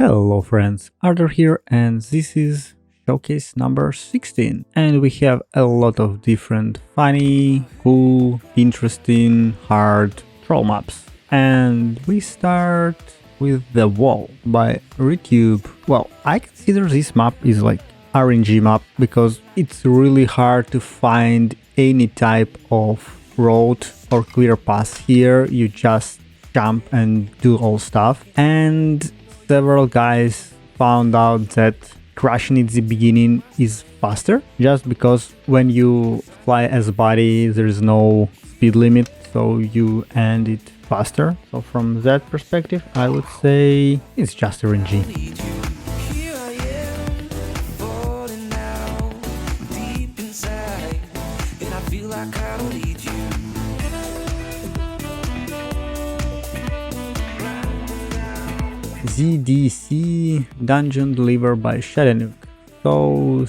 Hello friends, Arthur here, and this is showcase number 16, and we have a lot of different funny, cool, interesting, hard troll maps. And we start with The Wall by Retube. Well, I consider this map is like RNG map because it's really hard to find any type of road or clear path here. You just jump and do all stuff, and several guys found out that crashing at the beginning is faster, just because when you fly as a body there is no speed limit, so you end it faster. So from that perspective I would say it's just RNG. ZDC Dungeon Delivered by Shadow. So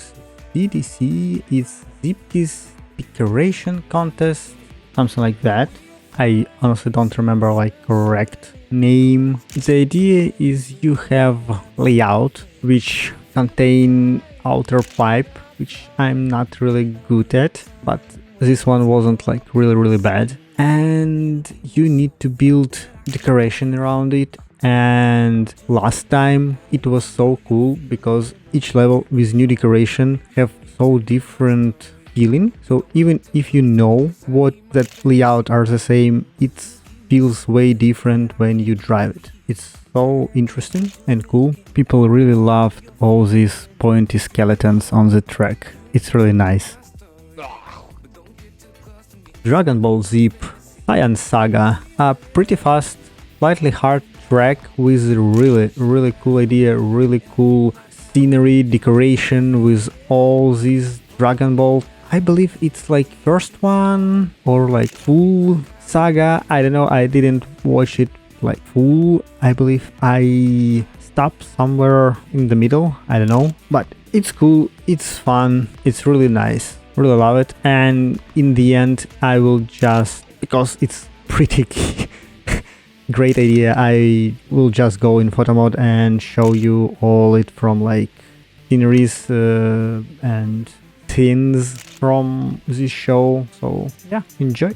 ZDC is Zeepkist Decoration Contest, something like that. I honestly don't remember like correct name. The idea is you have layout which contain outer pipe, which I'm not really good at, but this one wasn't like really bad, and you need to build decoration around it. And last time it was so cool because each level with new decoration have so different feeling, so even if you know what that layout are the same, it feels way different when you drive it. It's so interesting and cool. People really loved all these pointy skeletons on the track. It's really nice. Dragon Ball Zip Science Saga, a pretty fast, slightly hard track with really cool idea, really cool scenery, decoration with all these Dragon Ball. I believe it's like first one or like full saga. I don't know, I didn't watch it like full. I believe I stopped somewhere in the middle, I don't know, but it's cool, it's fun, it's really nice, really love it. And in the end I will just, because it's pretty great idea, I will just go in photo mode and show you all it from like sceneries and scenes from this show. So yeah, enjoy.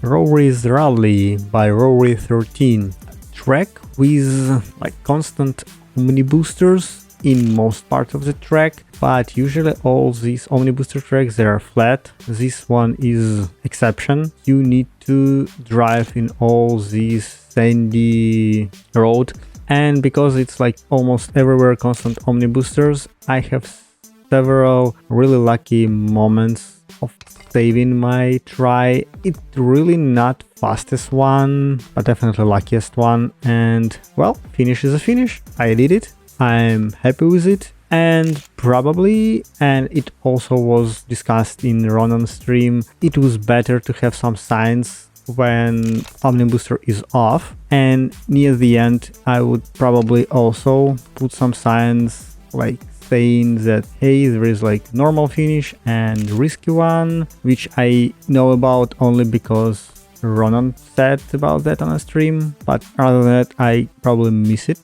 Rorys Rally by Rory13, track with like constant omni boosters in most parts of the track, but usually all these omni booster tracks they are flat. This one is exception. You need to drive in all these sandy road, and because it's like almost everywhere constant omni boosters, I have several really lucky moments of saving my try. It's really not fastest one, but definitely luckiest one, and well, finish is a finish. I did it, I'm happy with it. And probably, and it also was discussed in Ronan's stream, it was better to have some signs when Omni Booster is off, and near the end I would probably also put some signs like saying that hey, there is like normal finish and risky one, which I know about only because Ronan said about that on a stream, but other than that I probably miss it.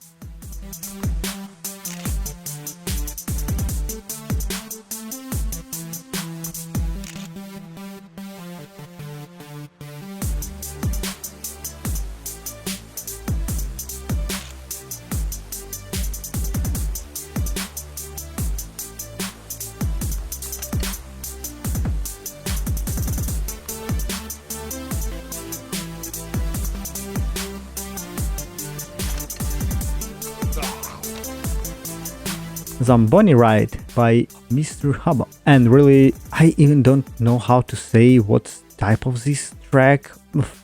Zamboni Ride by Mr. Hubba. And really, I even don't know how to say what type of this track.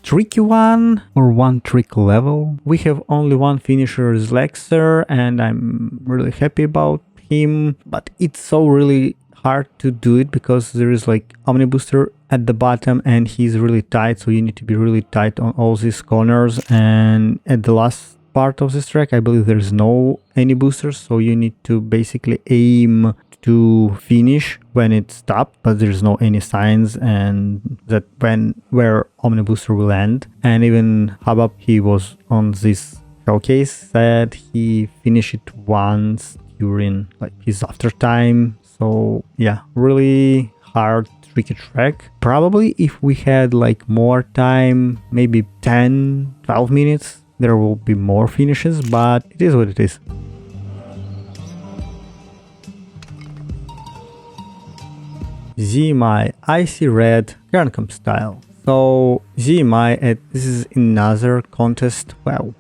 Tricky one or one trick level. We have only one finisher, Zlexer, and I'm really happy about him, but it's so really hard to do it because there is like Omni Booster at the bottom and he's really tight, so you need to be really tight on all these corners. And at the last part of this track I believe there's no any boosters, so you need to basically aim to to finish when it stopped, but there's no any signs and that where Omni Booster will end. And even Habab, he was on this showcase, said he finished it once during like his after time. So yeah, really hard, tricky track. Probably if we had like more time, maybe 10-12 minutes, there will be more finishes, but it is what it is. Zmi IC Red Kernkamp style. So Zmi, this is another contest.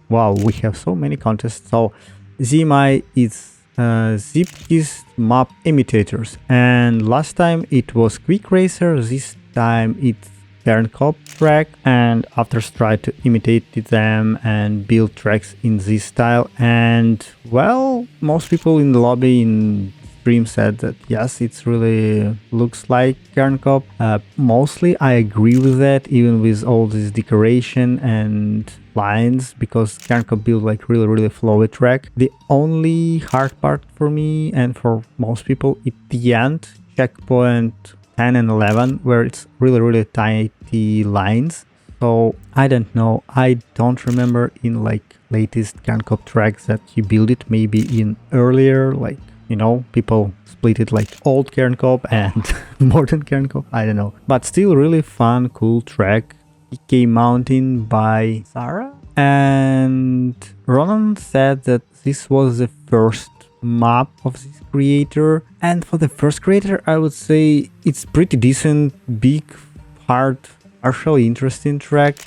Wow, we have so many contests. So Zmi is Zeepkist map imitators, and last time it was Quick Racer, this time it's Kernkamp track, and others tried to imitate them and build tracks in this style. And well, most people in the lobby in stream said that yes, it's really looks like Kernkamp. Mostly I agree with that, even with all this decoration and lines, because Kernkamp build like really flowy track. The only hard part for me and for most people at the end, checkpoint 10 and 11, where it's really tidy lines. So I don't know, I don't remember in like latest Kernkamp tracks that he built it. Maybe in earlier, like, you know, people split it like old Kernkamp and modern Kernkamp, I don't know. But still really fun, cool track. EK Mountain by Saga. And Ronan said that this was the first map of this creator. And for the first creator, I would say it's pretty decent, big, hard, actually interesting track.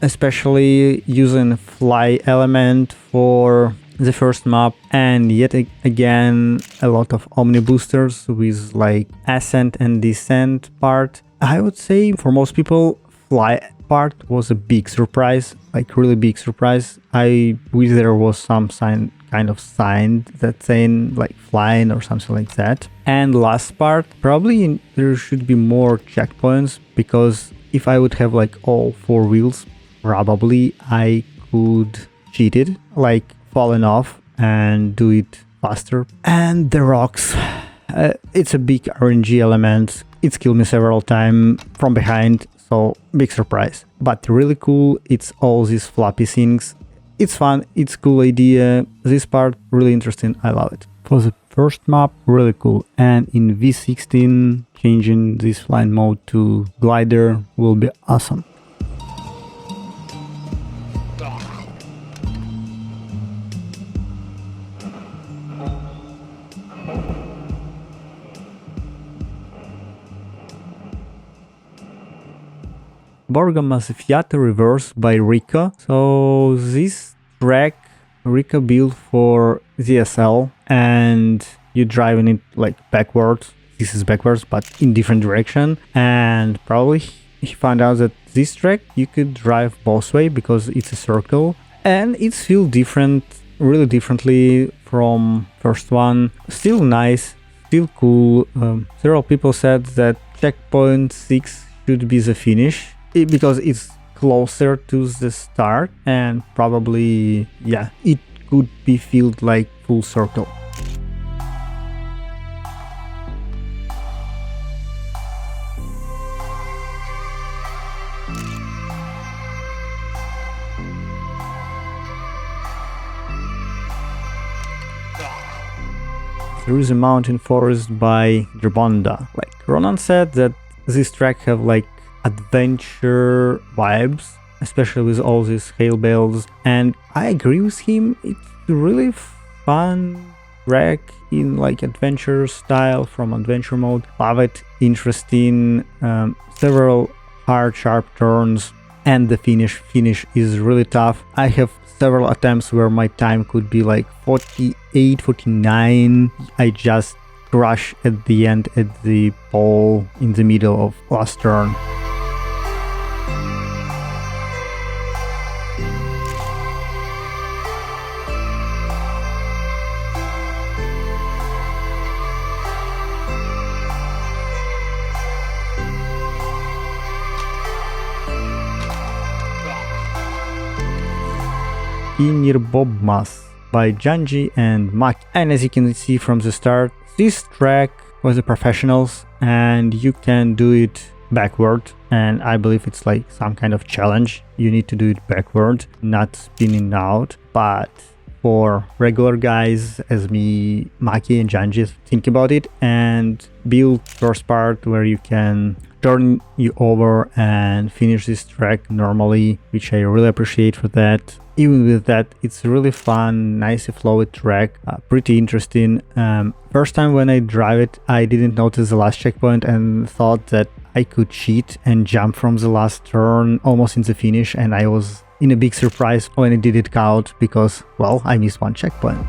Especially using fly element for the first map, and yet again a lot of Omni boosters with like ascent and descent part. I would say for most people fly part was a big surprise, like really big surprise. I wish there was some kind of sign that saying like flying or something like that. And last part, probably there should be more checkpoints, because if I would have like all 4 wheels, probably I could cheat it, like falling off and do it faster. And the rocks, it's a big RNG element. It's killed me several times from behind, so big surprise. But really cool, it's all these floppy things. It's fun, it's cool idea. This part really interesting, I love it. For the first map, really cool. And in V16, changing this flying mode to glider will be awesome. Borgamas Fata Reverse by Rika. So this track Rika built for ZSL, and you driving it like backwards. This is backwards, but in different direction. And probably he found out that this track you could drive both way because it's a circle, and it feels different, really differently from first one. Still nice, still cool. Several people said that checkpoint 6 should be the finish, because it's closer to the start, and probably, yeah, it could be felt like full circle. There is a mountain forest by Drbonda. Like Ronan said that this track have like adventure vibes, especially with all these hail bales, and I agree with him. It's a really fun track in like adventure style from adventure mode. Love it, interesting, several hard sharp turns, and the finish is really tough. I have several attempts where my time could be like 48, 49. I just crash at the end at the pole in the middle of last turn. Bobas by Janji and Maki. And as you can see from the start, This track was the professionals and you can do it backward, and I believe it's like some kind of challenge. You need to do it backward, not spinning out. But for regular guys as me, Maki and Janji, think about it and build first part where you can turn you over and finish this track normally, which I really appreciate for that. Even with that, it's really fun, nicely flowed track, pretty interesting. First time when I drive it, I didn't notice the last checkpoint and thought that I could cheat and jump from the last turn almost in the finish, and I was in a big surprise when I did it out because, well, I missed one checkpoint.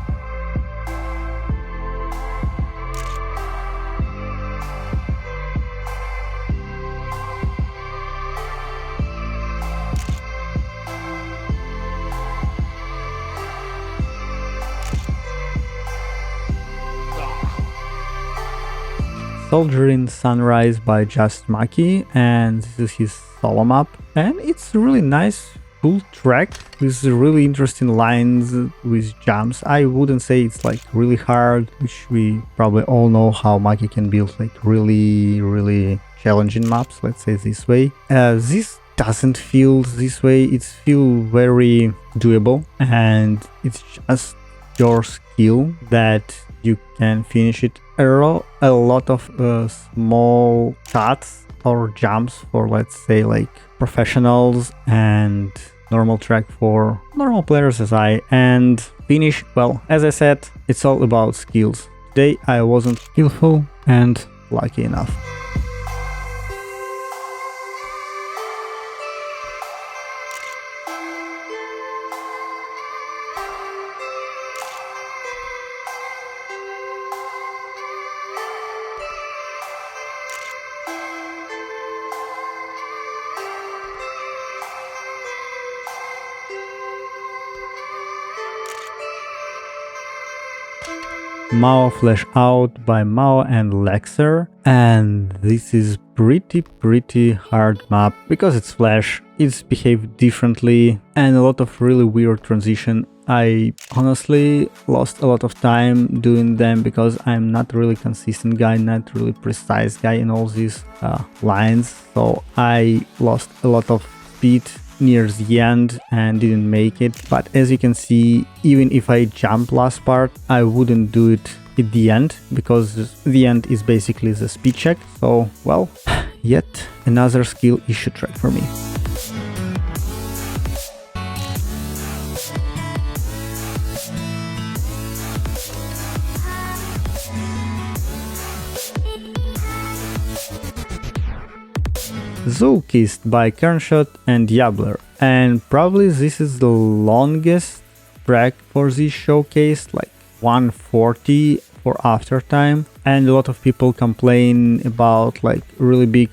Soldiering Sunrise by Just Maki, and this is his solo map, and it's a really nice, cool track with really interesting lines, with jumps. I wouldn't say it's like really hard, which we probably all know how Maki can build like really challenging maps, let's say this way. This doesn't feel this way, it feels very doable, and it's just your skill that you can finish it. A lot of small cuts or jumps for, let's say, like professionals, and normal track for normal players as I. And finish, well, as I said, it's all about skills. Today I wasn't skillful and lucky enough. Mao Flash Out by Mao and Lexer, and this is pretty hard map because it's Flash, it's behaved differently and a lot of really weird transition. I honestly lost a lot of time doing them because I'm not really consistent guy, not really precise guy in all these lines, so I lost a lot of speed near the end and didn't make it. But as you can see, even if I jump last part, I wouldn't do it at the end because the end is basically the speed check. So, well, yet another skill issue track for me. Zeepkist by Kernshot and Diabler, and probably this is the longest track for this showcase, like 140 for after time, and a lot of people complain about like really big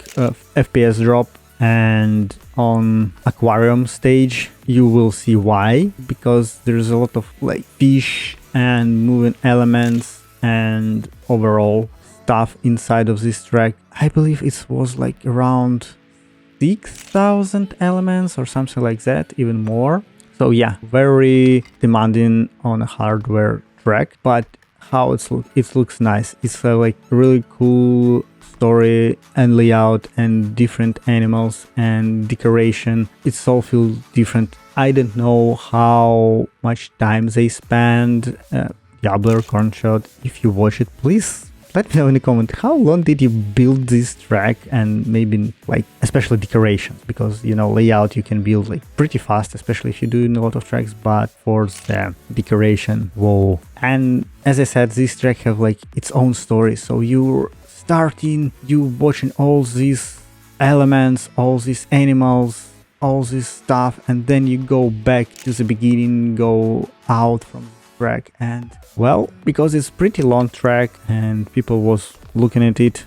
FPS drop, and on aquarium stage you will see why, because there's a lot of like fish and moving elements and overall stuff inside of this track. I believe it was like around 6,000 elements or something like that, even more. So yeah, very demanding on a hardware track, but how it looks nice. It's like really cool story and layout and different animals and decoration. It's all feels different. I don't know how much time they spend. Diabler, Cornshot, if you watch it, please let me know in the comment how long did you build this track, and maybe like especially decorations, because you know layout you can build like pretty fast, especially if you're doing a lot of tracks, but for the decoration, whoa. And as I said, this track have like its own story, so you're starting, you watching all these elements, all these animals, all this stuff, and then you go back to the beginning, go out from track. And well, because it's pretty long track and people was looking at it,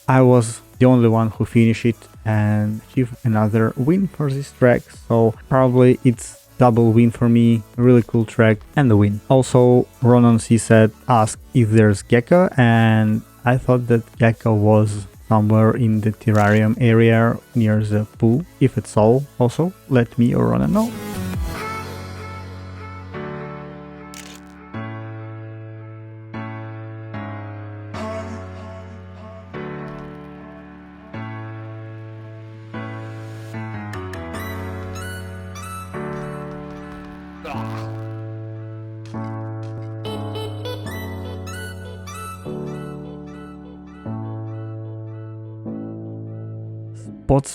I was the only one who finished it and achieved another win for this track, so probably it's double win for me. Really cool track and the win. Also, Ronan C said, asked if there's Gecko, and I thought that Gecko was somewhere in the terrarium area near the pool. If it's so, also let me or Ronan know. Spots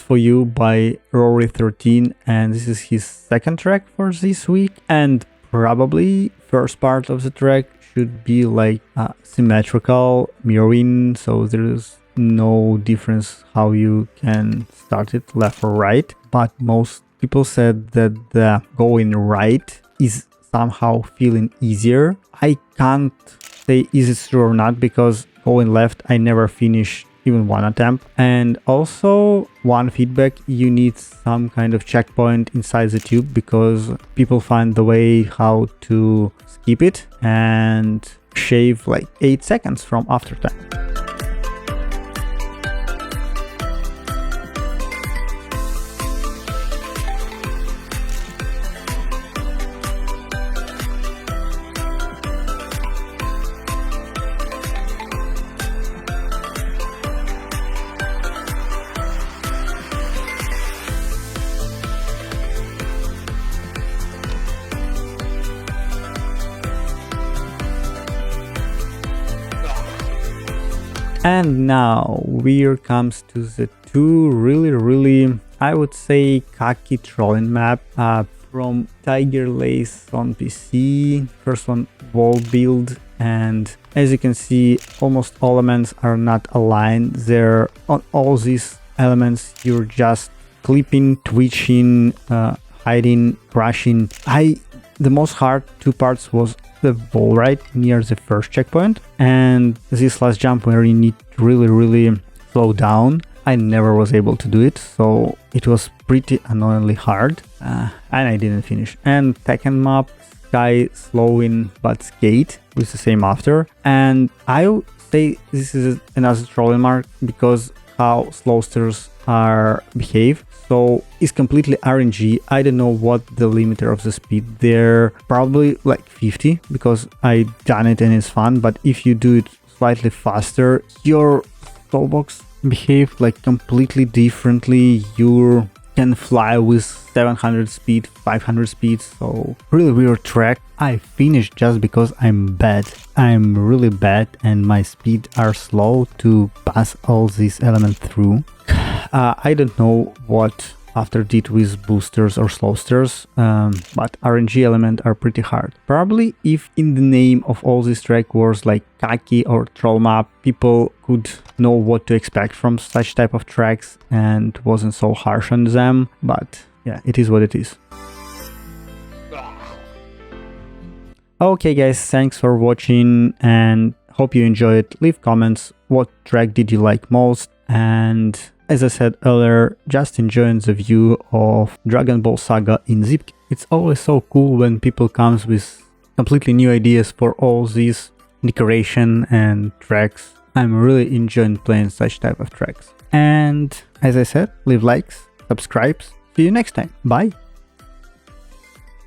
for You by Rorys 13, and this is his second track for this week, and probably first part of the track should be like symmetrical mirroring, so there's no difference how you can start it left or right, but most people said that the going right is somehow feeling easier. I can't say is it true or not, because going left I never finish even one attempt. And also one feedback, you need some kind of checkpoint inside the tube, because people find the way how to skip it and shave like 8 seconds from after time. And now here comes to the two really, I would say, cocky trolling map from Tiger Lace on PC. First one, wall build, and as you can see, almost all elements are not aligned. They're on all these elements, you're just clipping, twitching, hiding, crashing. The most hard two parts was the wall ride near the first checkpoint, and this last jump where you need to really slow down. I never was able to do it, so it was pretty annoyingly hard, and I didn't finish. And second map, Sky slowing but skate, with the same after, and I would say this is another trolling mark because how slowsters are behave. So it's completely RNG. I don't know what the limiter of the speed there, probably like 50, because I done it and it's fun. But if you do it slightly faster, your toolbox behave like completely differently. You can fly with 700 speed, 500 speed, so really weird track. I finished just because I'm bad. I'm really bad and my speed are slow to pass all these elements through. I don't know what after did with boosters or slowsters, but RNG elements are pretty hard. Probably if in the name of all these track was like Kaki or Troll Map, people could know what to expect from such type of tracks and wasn't so harsh on them, but yeah, it is what it is. Okay guys, thanks for watching and hope you enjoyed. Leave comments, what track did you like most, and as I said earlier, just enjoying the view of Dragon Ball Saga in Zeepkist. It's always so cool when people comes with completely new ideas for all these decoration and tracks. I'm really enjoying playing such type of tracks. And as I said, leave likes, subscribe. See you next time. Bye!